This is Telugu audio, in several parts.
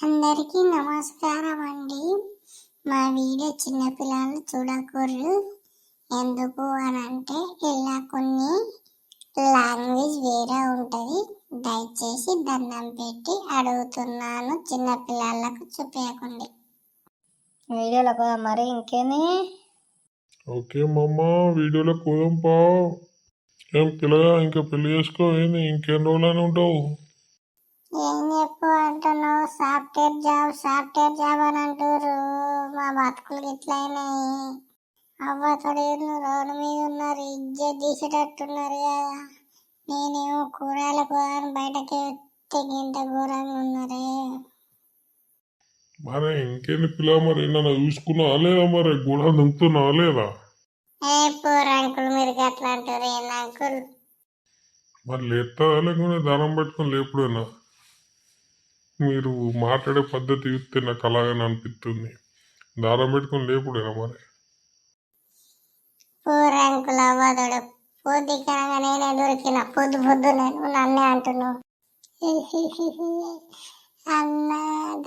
అందరికీ నమస్కారం అండి. మా వీడియో చిన్నపిల్లలు చూడకూడదు. ఎందుకు అని అంటే ఇలా కొన్ని లాంగ్వేజ్ వేరే ఉంటుంది. దయచేసి దండం పెట్టి అడుగుతున్నాను, చిన్నపిల్లలకు చూపించకండి. వీడియోలో కదా మరి ఇంకేని. ఓకే మమ్మ, వీడియోలో పోదాంపా. ఏం పిల్లగా ఇంకా పెళ్లి చేసుకోవేంది? ఇంకెన్ని రోజులని ఉంటావు? ఏం చెప్పు అంటున్నావు? సాఫ్ట్వేర్ జాబ్ అని అంటారు. మా బతుకులు ఇట్లయినాయి. అవ్వతోడేళ్ళు రోడ్డు మీద ఉన్నారు, ఇజ్జత్ తీసేటట్టున్నారు కదా. నేనేమో కూరగాయల కూరని బయటకి ఇంత ఘోరంగా ఉన్నారే. మరి ఇంకేంది పిల్ల, మరి నన్ను చూసుకున్నా లేదా? మరి గోడ దుంకుతున్నా లేదా? ఏ పోరు అంకుల్, మీరు అట్లా అంటారు ఏంది అంకుల్? మరి లేస్తుందా లేకుండా దానం పెట్టుకొని లేపుడేనా? మీరు మాట్లాడే పద్ధతి చూస్తే నాకు అలాగని అనిపిస్తుంది. దారం పెట్టుకొని లేపుడేనా మరి? పోరు అంకుల్, అవ్వదోడు పొద్దు కనగా నేనే దొరికిన పొద్దు నేను నన్నే అంటున్నావు. అన్న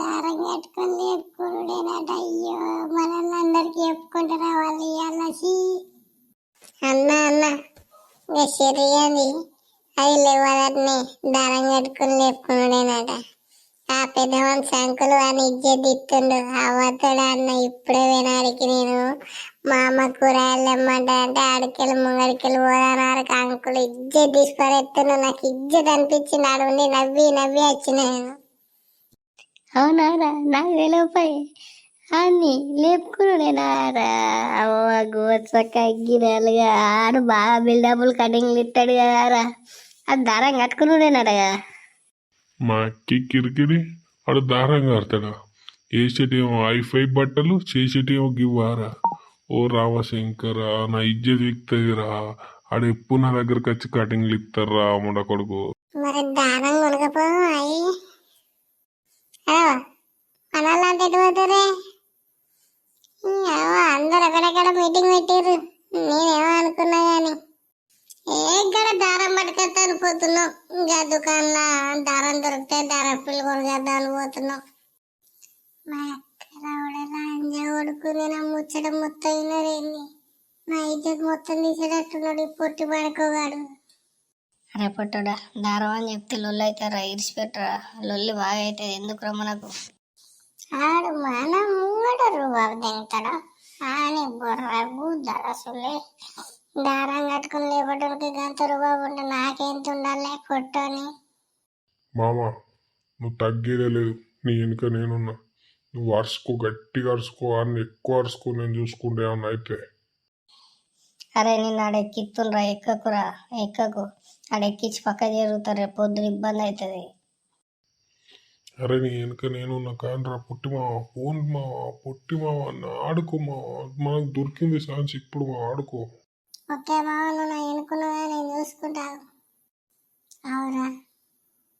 దారం కట్టుకొని లేపుకున్నాడేనట. అయ్యో, మనల్ని అందరికి చెప్పుకుంటూ రావాలి ఇవాళ. అన్న ఇంకా చెరియంది అది లేవదట్నే దారం కట్టుకుని లేపుకున్నాడేనట. ఆ పెద్ద మనిషి అంకులు అని ఇజ్జత్ ఇస్తుండు. అవ్వతాడు అన్న ఇప్పుడే వినాడికి నేను మా అమ్మ కూరగాయలు తెమ్మంటా అంటే ఆడికెళ్ళి ముంగడికెళ్ళి పోదానారు. అంకులు ఇజ్జత్ తీసుకొని నాకు ఇజ్జత్ అనిపించింది. ఆడుండి నవ్వి వచ్చిన నేను. అవునారా, నాకు తెలియపోయి అన్ని లేపుకున్నాడేనారా. అవ్వ గోచక్క గిరాలుగా ఆడు బాగా బిల్డప్లు కటింగ్లు ఇస్తాడు కదారా. అది దారం కట్టుకున్నాడేనాడు కదా. మా అక్కి కిరికిరి ఆడు దారం కడతాడా? వేసేటేమో ఐఫై బట్టలు, చేసేటేమో గివ్వారా. ఓ రామశంకర, నా ఇజ్జత్ ఎక్కుతుందిరా. ఆడు ఎప్పుడు నా దగ్గరకు వచ్చి కటింగ్లు ఇస్తారా ముండ కొడుకు. మరి దారం కొనకపో అయ్యి అనాలంటే ఎటు పోతారే? అందరు ఎక్కడెక్కడ మీటింగ్ పెట్టిర్రు. నేనేమో అనుకున్నా గాని ఎక్కడ దారం పట్టుకొస్తా అనిపోతున్నావు. ఇంకా దుకాణంలో దారం దొరికితే దారం పిల్లలు కొనుగేద్దాం అనిపోతున్నావు. మా అక్క రావడలా అంజా కొడుకుని నా ముచ్చట మొత్తం అయినరేంది. నా ఇజ్జత్ మొత్తం తీసేటట్టున్నాడు ఈ పొట్టి పడుకోగాడు. అరే పొట్టడా, దారం అని చెప్తే లొల్లి అవుతారా? ఇడిచిపెట్టరా, లొల్లి బాగా అవుతుంది. ఎందుకు రమ్మనకు. ఆడు మన ముంగట రూబాబు తింటాడా అని బొర్రకు దరసులే. దారం కట్టుకుని లేపడానికి గంత రూబాబు ఉంటే నాకేంత ఉండాలి పొట్టని. మామ, నువ్వు తగ్గేదే లేదు. నీ వెనుక నేనున్నా. నువ్వు అరుసుకో, గట్టిగా అరుసుకో. అన్ని ఎక్కువ అరుసుకో, నేను చూసుకుంటే ఏమన్నా అయితే. అరే నిన్ను ఆడ ఎక్కిస్తుండ్రా, ఎక్కకురా, ఎక్కకు. ఆడ ఎక్కించి పక్క జరుగుతారు, రేపు పొద్దున ఇబ్బంది అవుతుంది. అరే నీ వెనుక నేనున్నా కానరా పొట్టి మావ. ఫోన్ మావ, పొట్టి మావ ఆడుకో మావ. మనకు దొరికింది ఛాన్స్ ఇప్పుడు మావ, ఆడుకో. ఓకే మావ, నువ్వు నా ఎన్నుకున్నదా నేను చూసుకుంటా. అవురా,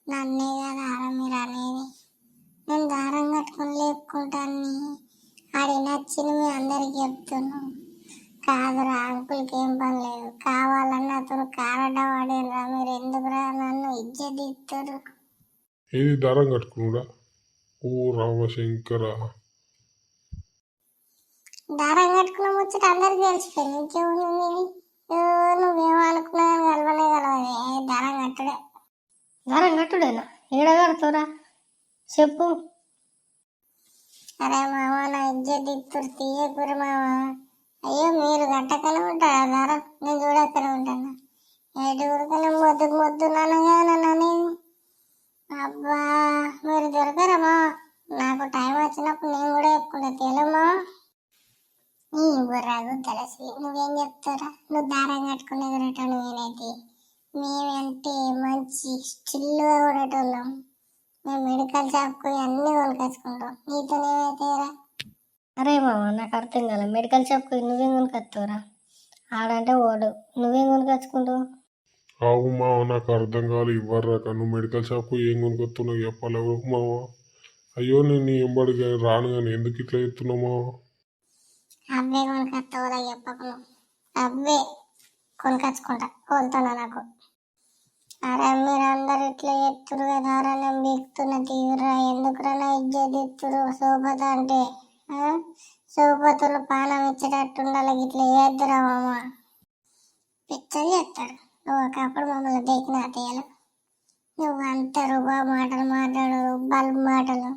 నన్నే కదా ఆడ మీరు అనేది. నేను దారం కట్టుకుని లేపుకుంటాను. ఆడి నచ్చింది మీ అందరికి చెప్తున్నాను. కాదురా, అంకుల్కి ఏం పని లేదు. కావాలన్నా అతను కారడ్డ వాడేరా. మీరు ఎందుకురా నన్ను ఇజ్జత్ ఇస్తారు? ఏది దారం కట్టుకున్నాడా? ఓ రామశంకర, దారం కట్టుకున్న ముచ్చట అందరికి తెలిసిపోయింది. ఇంకేముంది? నువ్వేమో అనుకున్నా కలవనే కలవదు. దారం కట్టుడే. దారం కట్టుడేనా? ఏడ కడతారా చెప్పు. అరే మామ, నా ఇజ్జత్ ఇస్తారు తీయకురు మామ. అయ్యో, మీరు కట్టకనే ఉంటారా దారం? నేను చూడక్కనే ఉంటాను. ఏడు ఊరికనే మొద్దు నాన్నగా నన్ను అనేది. అబ్బా, మీరు దొరకరమ్మా. నాకు టైం వచ్చినప్పుడు నేను కూడా చెప్పుకుంటా. తెలుమా నీ బుర్రాగు తెలిసి నువ్వేం చెప్తారా? నువ్వు దారం కట్టుకునే ఎగరేటోళ్ళు నేనైతే. మేమంటే మంచి స్టిల్గా కొనేటోళ్ళం. మేము మెడికల్ షాప్కి అన్నీ కొనుకొచ్చుకుంటాం. నీతోనేమైతేరా? అరే మామ, నాకు అర్థం కాలే. మెడికల్ షాప్కి నువ్వేం కొనుకొస్తావురా? ఆడంటే ఓడు, నువ్వేం కొనుకొచ్చుకుంటావు? ఆవు మావ, నాకు అర్థం కాదు. ఇవ్వరాక నువ్వు మెడికల్ షాప్కు ఏం కొనుక్కొస్తున్నావు చెప్పలేవు మావ. అయ్యో, నేను నీ ఎంబడి రాను కానీ ఎందుకు ఇట్లా చెప్తున్నావు మావ? అవే కొనుకొస్తావురా చెప్పకు. అవే కొనుకొచ్చుకుంటా. కోలుతున్నా నాకు. అరే మీరందరు ఇట్లా ఎత్తురు కదారా నేను బీక్తున్న తీవ్రా ఎందుకురా నా ఇజ్జత్ ఎత్తురు సోపత అంటే సోపతులు పానం ఇచ్చేటట్టు ఉండాలి ఇట్లా ఏద్దురా మామ పిచ్చలు చేస్తాడు నువ్వు ఒకప్పుడు మమ్మల్ని దేకిన తీయలు నువ్వు అంత రుబా మాటలు మాట్లాడు బల్బ్ మాటలు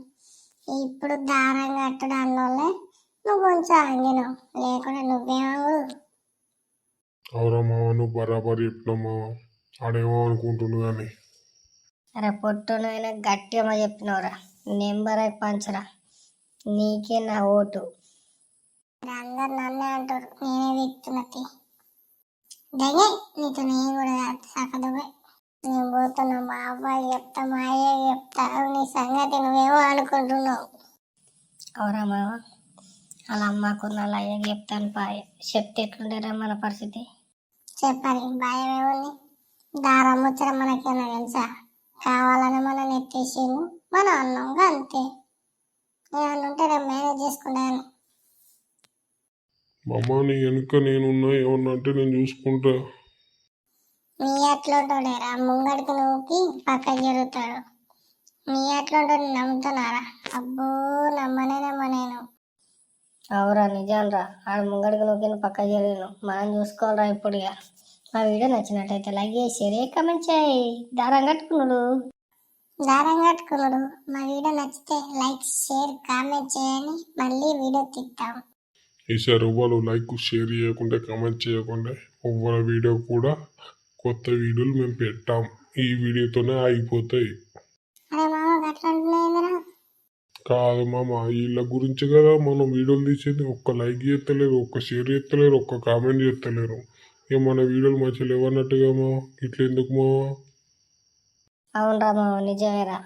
ఇప్పుడు దారం కట్టడు అన్నోళ్ళే నువ్వు కొంచెం ఆంగినావు లేకుండా నువ్వేమవు అవురా మామ నువ్వు బరాబర్ చెప్పినావు మామ ఆడేమో అనుకుంటుండు కానీ అరే పొట్టునైనా గట్టిగా చెప్పినవురా నెంబర్ అయి పంచరా నీకే నా ఓటు. అందరు నన్నే అంటారు నేనే వీక్తున్నది దగే నీతో నేను కూడా కాదు సకదువే నేను పోతున్నా మా అబ్బాయి చెప్తా మా అయ్య చెప్తా నీ సంగతి నువ్వేమో అనుకుంటున్నావు. అవురా మామ అలా అమ్మకు అలా అయ్యకి చెప్తాను పాయ చెప్తే ఎట్లుండేరా మన పరిస్థితి. చెప్పాలి భయం ఏముంది దారం ముచ్చట మనకేమన్నా తెలుసా కావాలని మనం ఎత్తేసిండు మనం అన్నాం అంతే ఏమన్నా ఉంటే నేను మేనేజ్ చేసుకుంటాను. మామ నీ వెనుక నేనున్నా ఏమన్నా అంటే నేను చూసుకుంటా. మీ ఎట్లా ఉంటాడేరా ముంగడికి నువ్వుకి పక్కకి జరుగుతాడు మీ ఎట్లా ఉంటాడు నమ్ముతున్నారా అబ్బో నమ్మనేను. అవురా నిజాలరా ఆడు ముంగడికి నొక్కిన పక్క జరిగిన మనం చూసుకోవాలరా ఇప్పుడు. ఇక మా వీడియో నచ్చినట్టయితే లైక్ చేసి కామెంట్ చేయి. దారం కట్టుకున్నాడు మా వీడియో నచ్చితే లైక్ షేర్ కామెంట్ చేయండి మళ్ళీ వీడియో తీస్తాం. ఈసారి ఎవ్వరు లైక్ షేర్ చేయకుండా కామెంట్ చేయకుండా ఎవ్వరి వీడియో కూడా కొత్త వీడియోలు మేము పెట్టాం ఈ వీడియోతోనే ఆగిపోతాయి. అరే మామ అట్లా అంటున్నాయి కాదు మామ వీళ్ళ గురించి కదా మనం వీడియోలు తీసేది. ఒక్క లైక్ చేస్తలేరు, ఒక్క షేర్ చేస్తలేరు, ఒక్క కామెంట్ చేస్తలేరు. ఇక మన వీడియోలు మంచిగా లేవన్నట్టుగా మామ ఇట్లా ఎందుకు మామ? అవునరా మామ నిజమేరా.